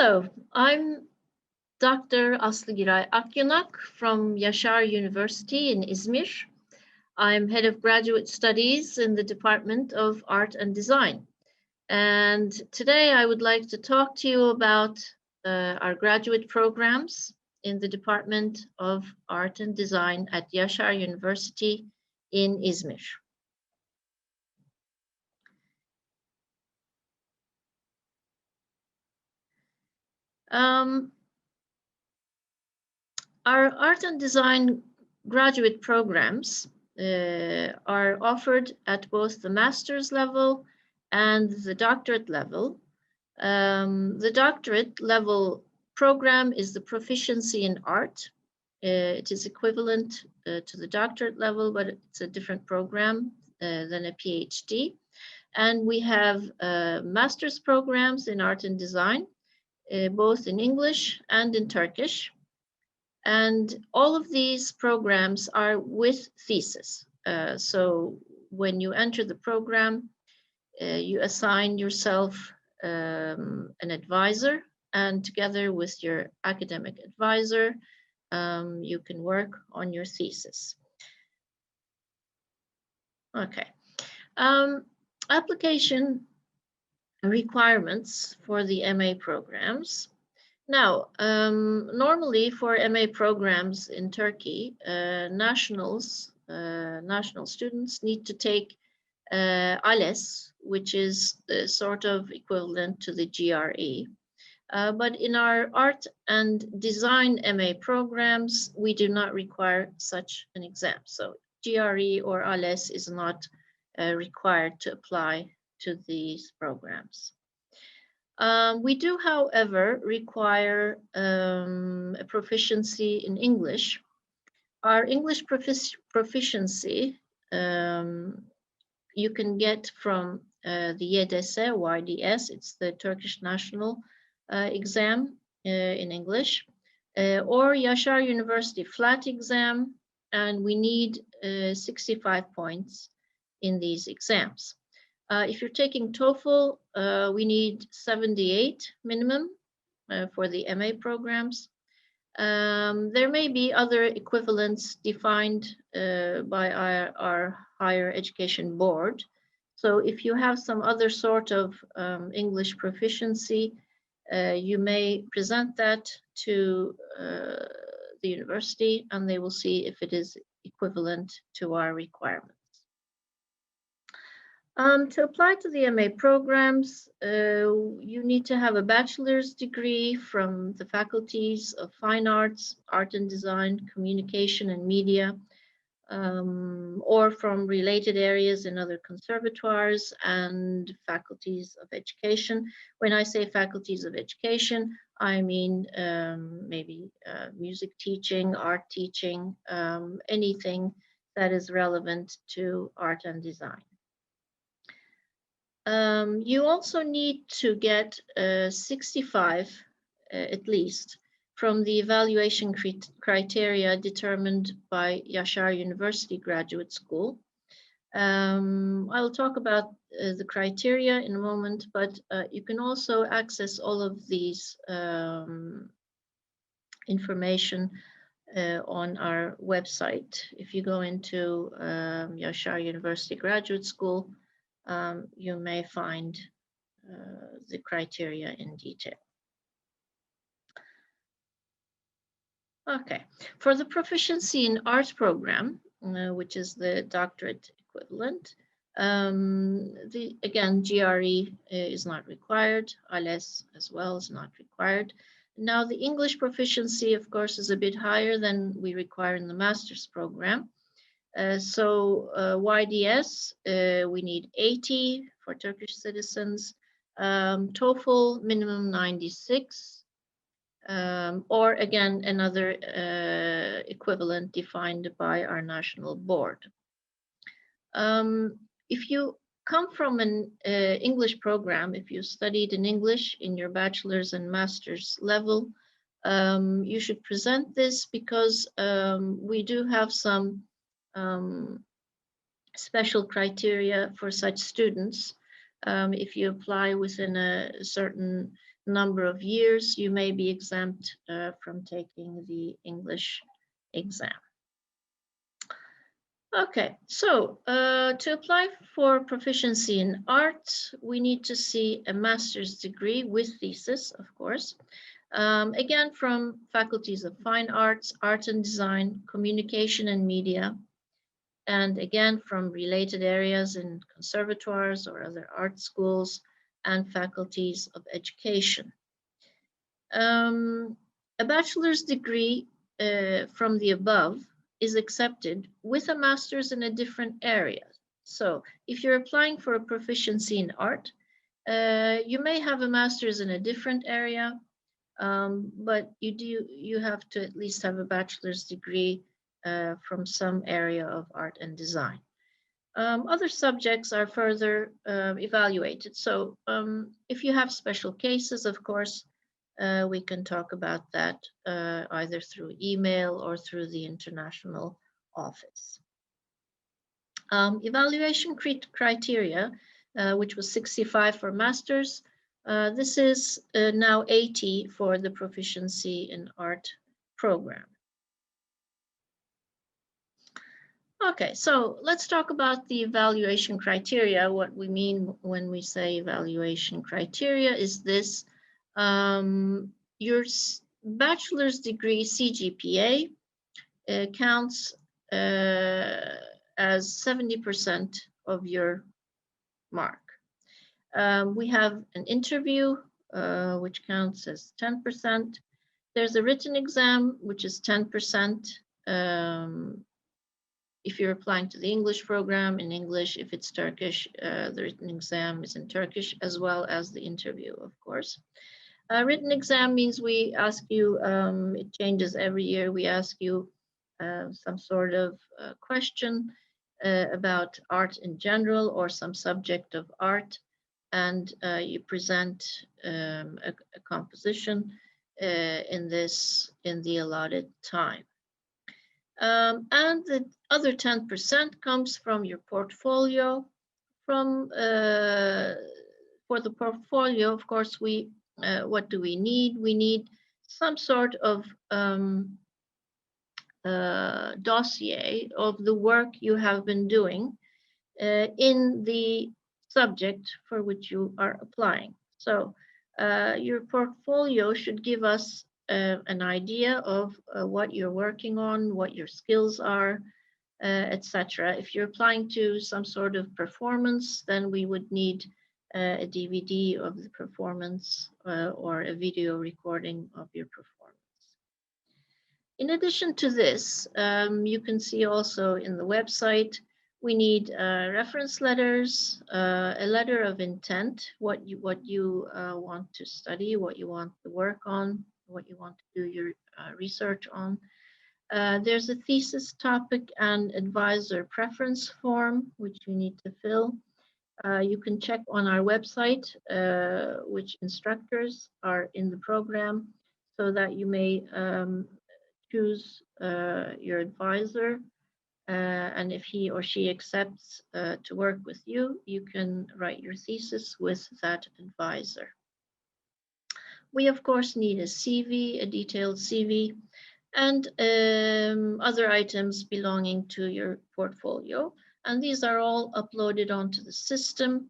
Hello, I'm Dr. Aslıgiray Akyanak from Yaşar University in Izmir. I'm head of graduate studies in the Department of Art and Design. And today I would like to talk to you about our graduate programs in the Department of Art and Design at Yaşar University in Izmir. Our art and design graduate programs are offered at both the master's level and the doctorate level. The doctorate level program is the Proficiency in Art. It is equivalent to the doctorate level, but it's a different program than a PhD. And we have master's programs in art and design, both in English and in Turkish. And all of these programs are with thesis. So when you enter the program, you assign yourself an advisor, and together with your academic advisor, you can work on your thesis. Okay. Application requirements for the MA programs. Now, normally for MA programs in Turkey, national students need to take ALES, which is sort of equivalent to the GRE. But in our art and design MA programs, we do not require such an exam. So GRE or ALES is not required to apply to these programs. We do, however, require a proficiency in English. Our English proficiency you can get from the YDS, it's the Turkish National Exam in English, or Yaşar University flat exam, and we need 65 points in these exams. If you're taking TOEFL, we need 78 minimum for the MA programs. There may be other equivalents defined by our higher education board. So if you have some other sort of English proficiency, you may present that to the university, and they will see if it is equivalent to our requirements. To apply to the MA programs, you need to have a bachelor's degree from the faculties of Fine Arts, Art and Design, Communication and Media, or from related areas in other conservatoires and faculties of education. When I say faculties of education, I mean maybe music teaching, art teaching, anything that is relevant to art and design. You also need to get 65 at least from the evaluation criteria determined by Yaşar University Graduate School. I'll talk about the criteria in a moment, but you can also access all of these information on our website. If you go into Yaşar University Graduate School, you may find the criteria in detail. Okay, for the Proficiency in Art program, which is the doctorate equivalent, again, GRE is not required, ALES as well is not required. Now, the English proficiency, of course, is a bit higher than we require in the master's program. So YDS, we need 80 for Turkish citizens, TOEFL minimum 96, or again, another equivalent defined by our national board. If you come from an English program, if you studied in English in your bachelor's and master's level, you should present this because we do have some special criteria for such students. If you apply within a certain number of years, you may be exempt from taking the English exam. Okay, so to apply for proficiency in art, we need to see a master's degree with thesis, of course. Again, from faculties of fine arts, art and design, communication and media, and again, from related areas in conservatoires or other art schools and faculties of education. A bachelor's degree from the above is accepted with a master's in a different area. So if you're applying for a proficiency in art, you may have a master's in a different area, but you have to at least have a bachelor's degree from some area of art and design. Other subjects are further evaluated. So if you have special cases, of course, we can talk about that either through email or through the international office. Evaluation criteria, which was 65 for masters. This is now 80 for the proficiency in art program. Okay, so let's talk about the evaluation criteria. What we mean when we say evaluation criteria is this. Your bachelor's degree CGPA counts as 70% of your mark. We have an interview, which counts as 10%. There's a written exam, which is 10%. If you're applying to the English program, in English. If it's Turkish, the written exam is in Turkish, as well as the interview, of course. Written exam means we ask you, it changes every year, we ask you some sort of question about art in general or some subject of art, and you present a composition in the allotted time. And the other 10% comes from your portfolio. For the portfolio, of course, what do we need? We need some sort of dossier of the work you have been doing in the subject for which you are applying. So your portfolio should give us an idea of what you're working on, what your skills are, etc. If you're applying to some sort of performance, then we would need a DVD of the performance or a video recording of your performance. In addition to this, you can see also in the website, we need reference letters, a letter of intent, what you want to study, what you want to work on, what you want to do your research on. There's a thesis topic and advisor preference form, which you need to fill. You can check on our website which instructors are in the program, so that you may choose your advisor, and if he or she accepts to work with you, you can write your thesis with that advisor. We, of course, need a CV, a detailed CV, and other items belonging to your portfolio. And these are all uploaded onto the system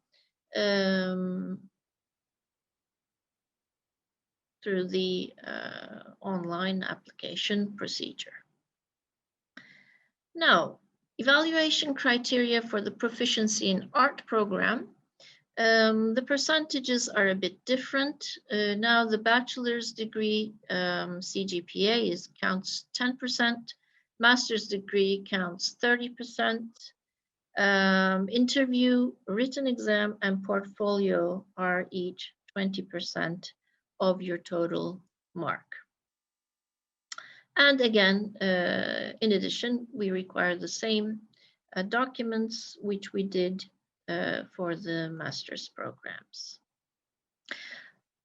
through the online application procedure. Now, evaluation criteria for the proficiency in art program. The percentages are a bit different. Now the bachelor's degree CGPA counts 10%, master's degree counts 30%, interview, written exam, and portfolio are each 20% of your total mark. And again, in addition, we require the same documents which we did for the master's programs.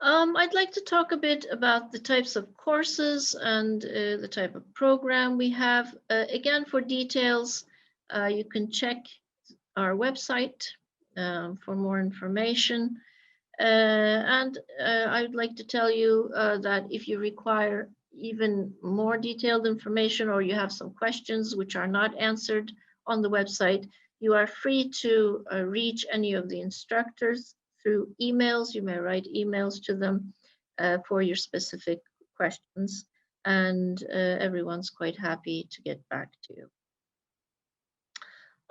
I'd like to talk a bit about the types of courses and the type of program we have. Again, for details, you can check our website. for more information. And I would like to tell you that if you require even more detailed information or you have some questions which are not answered on the website, you are free to reach any of the instructors through emails. You may write emails to them for your specific questions, and everyone's quite happy to get back to you.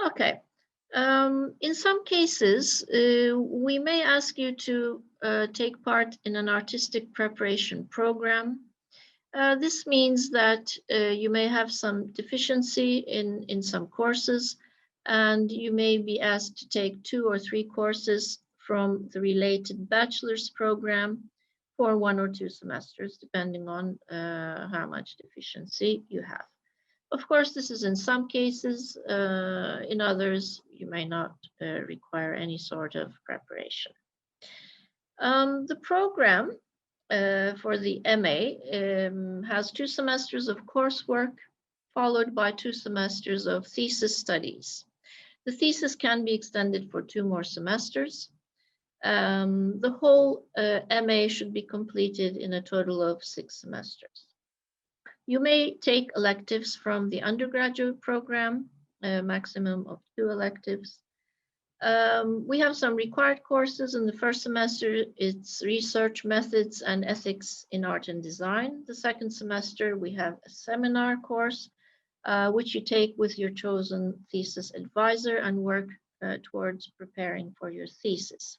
Okay. In some cases, we may ask you to take part in an artistic preparation program. This means that you may have some deficiency in some courses, and you may be asked to take 2 or 3 courses from the related bachelor's program for 1 or 2 semesters, depending on how much deficiency you have. Of course, this is in some cases. In others, you may not require any sort of preparation. The program for the MA has 2 semesters of coursework, followed by 2 semesters of thesis studies. The thesis can be extended for 2 more semesters. The whole MA should be completed in a total of 6 semesters. You may take electives from the undergraduate program, a maximum of 2 electives. We have some required courses in the first semester. It's research methods and ethics in art and design. The second semester, we have a seminar course, which you take with your chosen thesis advisor and work towards preparing for your thesis.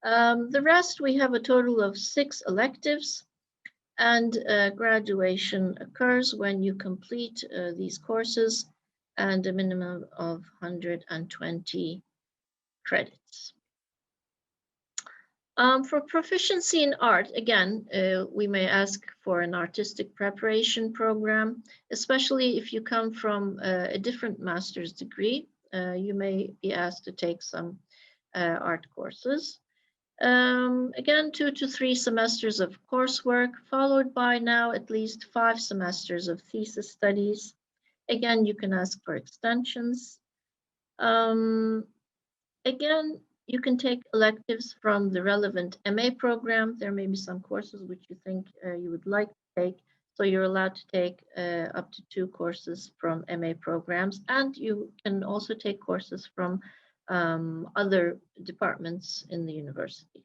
The rest, we have a total of 6 electives. And graduation occurs when you complete these courses and a minimum of 120 credits. For proficiency in art, again, we may ask for an artistic preparation program, especially if you come from a different master's degree. You may be asked to take some art courses. Again, 2 to 3 semesters of coursework, followed by now at least 5 semesters of thesis studies. Again, you can ask for extensions. Again, you can take electives from the relevant MA program. There may be some courses which you think you would like to take, so you're allowed to take up to 2 courses from MA programs, and you can also take courses from other departments in the university.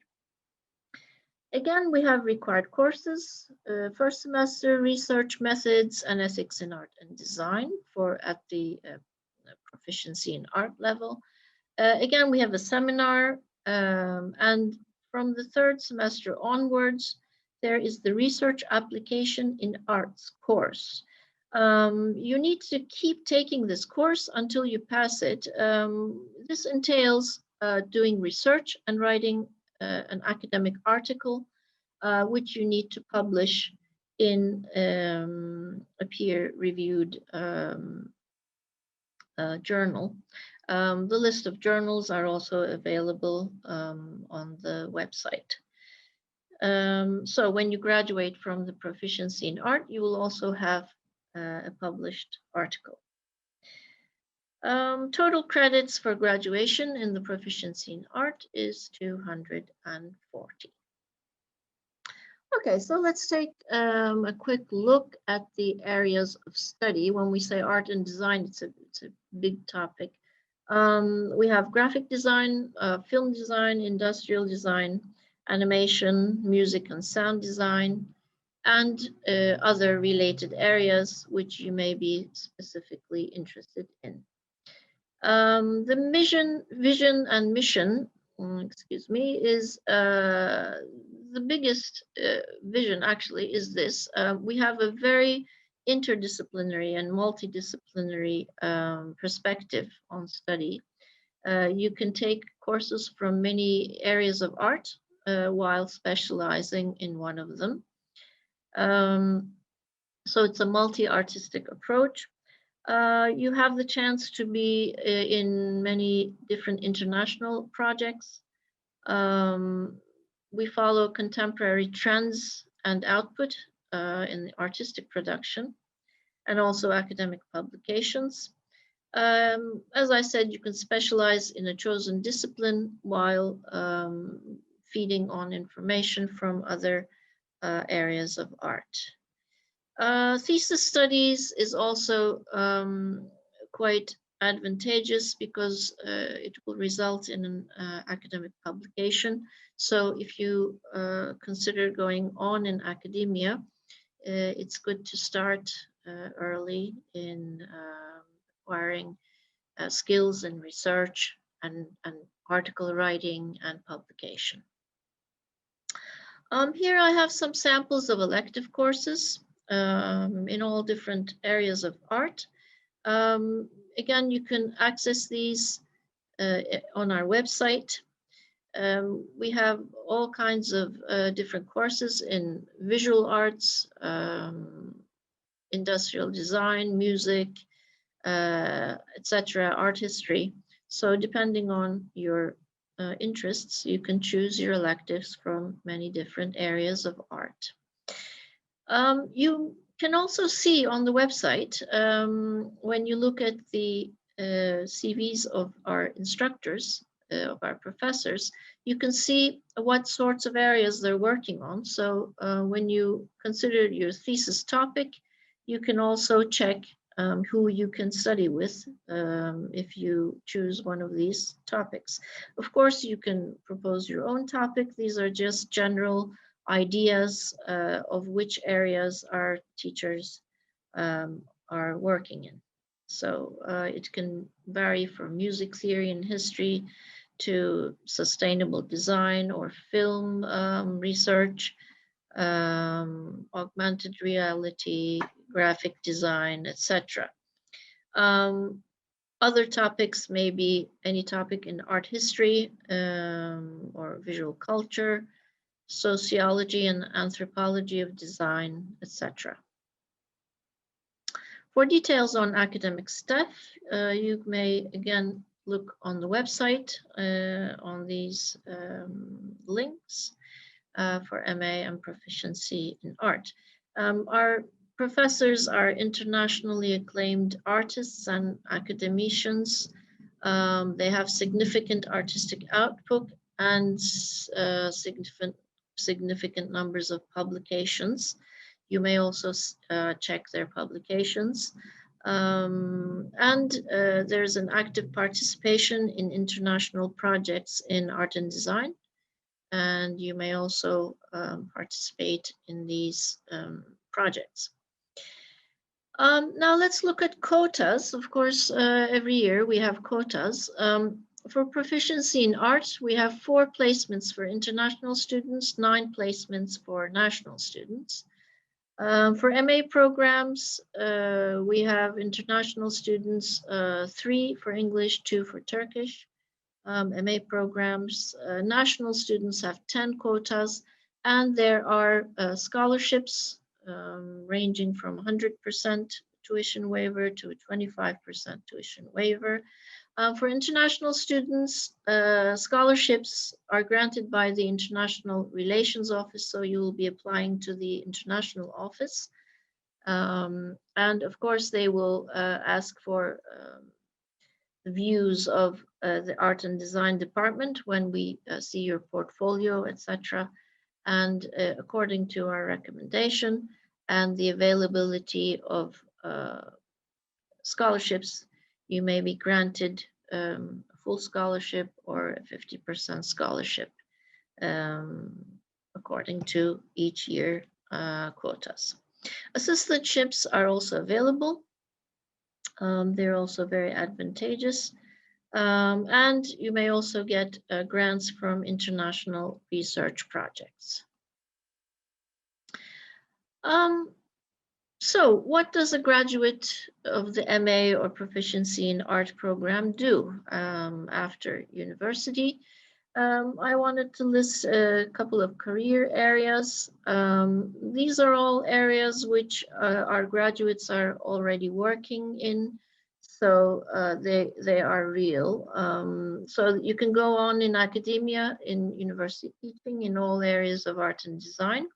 Again, we have required courses. First semester, research methods and ethics in art and design at the proficiency in art level. Again, we have a seminar, and from the 3rd semester onwards, there is the research application in arts course. You need to keep taking this course until you pass it. This entails doing research and writing an academic article, which you need to publish in a peer-reviewed journal. The list of journals are also available on the website. So when you graduate from the proficiency in art, you will also have a published article. Total credits for graduation in the proficiency in art is 240. Okay, so let's take a quick look at the areas of study. When we say art and design, it's a big topic. We have graphic design, film design, industrial design, animation, music and sound design, and other related areas which you may be specifically interested in. The vision and mission, is the biggest vision actually is this. We have a very interdisciplinary and multidisciplinary perspective on study. You can take courses from many areas of art while specializing in one of them. So it's a multi-artistic approach. You have the chance to be in many different international projects. We follow contemporary trends and output in the artistic production and also academic publications. As I said, you can specialize in a chosen discipline while feeding on information from other areas of art. Thesis studies is also quite advantageous because it will result in an academic publication. So if you consider going on in academia, it's good to start early in acquiring skills in research and article writing and publication. Here I have some samples of elective courses in all different areas of art. Again, you can access these on our website. We have all kinds of different courses in visual arts, industrial design, music, etc., art history. So depending on your interests, you can choose your electives from many different areas of art. You can also see on the website, when you look at the CVs of our instructors, of our professors, you can see what sorts of areas they're working on. So when you consider your thesis topic, you can also check who you can study with if you choose one of these topics. Of course, you can propose your own topic. These are just general ideas of which areas our teachers are working in. So it can vary from music theory and history to sustainable design or film research, augmented reality, graphic design, etc. Other topics may be any topic in art history or visual culture, sociology and anthropology of design, etc. For details on academic stuff, you may again look on the website on these links for MA and Proficiency in Art. Our professors are internationally acclaimed artists and academicians. They have significant artistic output and significant numbers of publications. You may also check their publications. There's an active participation in international projects in art and design. And you may also participate in these projects. Now let's look at quotas. Of course, every year we have quotas. For proficiency in art, we have 4 placements for international students, 9 placements for national students. For MA programs, we have international students, 3 for English, 2 for Turkish. MA programs, national students have 10 quotas, and there are scholarships ranging from 100% tuition waiver to 25% tuition waiver. For international students, scholarships are granted by the International Relations Office, so you will be applying to the international office. And of course, they will ask for the views of the art and design department when we see your portfolio, etc. And according to our recommendation and the availability of scholarships, you may be granted a full scholarship or a 50% scholarship according to each year quotas. Assistantships are also available. They're also very advantageous. And you may also get grants from international research projects. So what does a graduate of the MA or Proficiency in Art program do after university? I wanted to list a couple of career areas. These are all areas which our graduates are already working in, so they are real. So you can go on in academia, in university teaching, in all areas of art and design.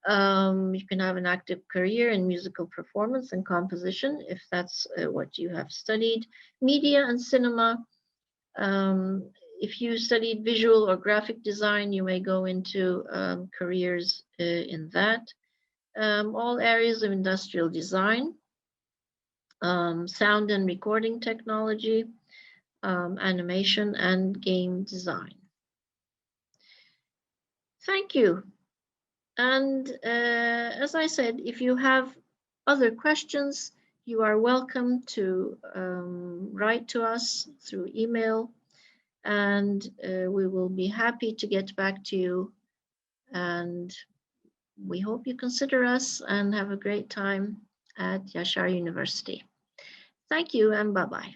You can have an active career in musical performance and composition if that's what you have studied. Media and cinema. If you studied visual or graphic design, you may go into careers in that. All areas of industrial design, sound and recording technology, animation, and game design. Thank you. And as I said, if you have other questions, you are welcome to write to us through email, and we will be happy to get back to you. And we hope you consider us and have a great time at Yaşar University. Thank you and bye-bye.